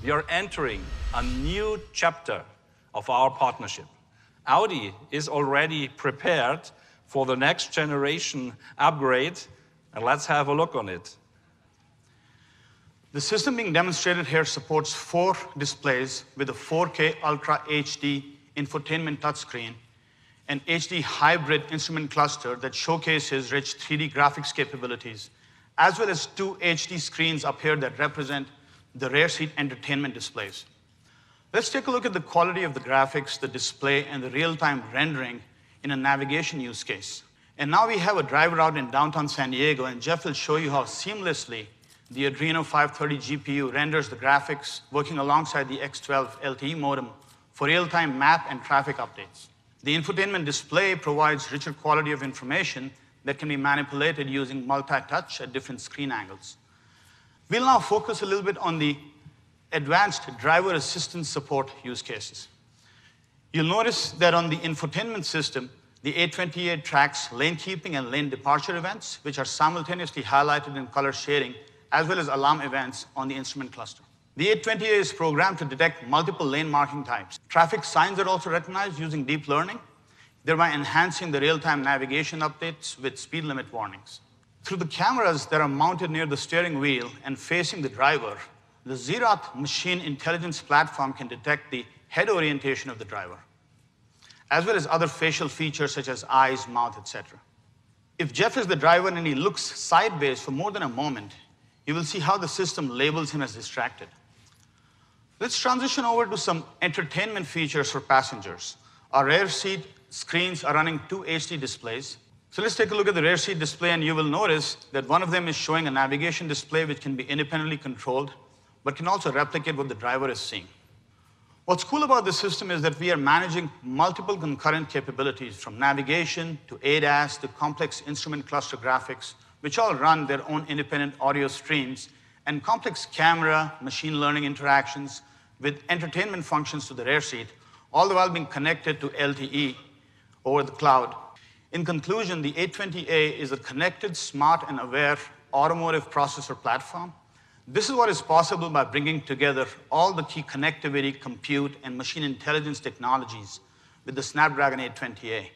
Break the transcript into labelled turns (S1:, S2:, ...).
S1: We are entering a new chapter of our partnership. Audi is already prepared for the next generation upgrade, and let's have a look on it.
S2: The system being demonstrated here supports 4 displays with a 4K Ultra HD infotainment touchscreen, an HD hybrid instrument cluster that showcases rich 3D graphics capabilities, as well as 2 HD screens up here that represent the rear seat entertainment displays. Let's take a look at the quality of the graphics, the display, and the real-time rendering in a navigation use case. And now we have a driver out in downtown San Diego, and Jeff will show you how seamlessly the Adreno 530 GPU renders the graphics working alongside the X12 LTE modem for real-time map and traffic updates. The infotainment display provides richer quality of information that can be manipulated using multi-touch at different screen angles. We'll now focus a little bit on the advanced driver assistance support use cases. You'll notice that on the infotainment system, the A28 tracks lane keeping and lane departure events, which are simultaneously highlighted in color shading, as well as alarm events on the instrument cluster. The A28 is programmed to detect multiple lane marking types. Traffic signs are also recognized using deep learning, thereby enhancing the real-time navigation updates with speed limit warnings. Through the cameras that are mounted near the steering wheel and facing the driver, the Zeroth machine intelligence platform can detect the head orientation of the driver, as well as other facial features such as eyes, mouth, etc. If Jeff is the driver and he looks sideways for more than a moment, you will see how the system labels him as distracted. Let's transition over to some entertainment features for passengers. Our rear seat screens are running 2 HD displays. So let's take a look at the rear seat display, and you will notice that one of them is showing a navigation display which can be independently controlled, but can also replicate what the driver is seeing. What's cool about this system is that we are managing multiple concurrent capabilities, from navigation to ADAS to complex instrument cluster graphics, which all run their own independent audio streams, and complex camera, machine learning interactions with entertainment functions to the rear seat, all the while being connected to LTE over the cloud. In conclusion, the A20A is a connected, smart, and aware automotive processor platform. This is what is possible by bringing together all the key connectivity, compute, and machine intelligence technologies with the Snapdragon 820A.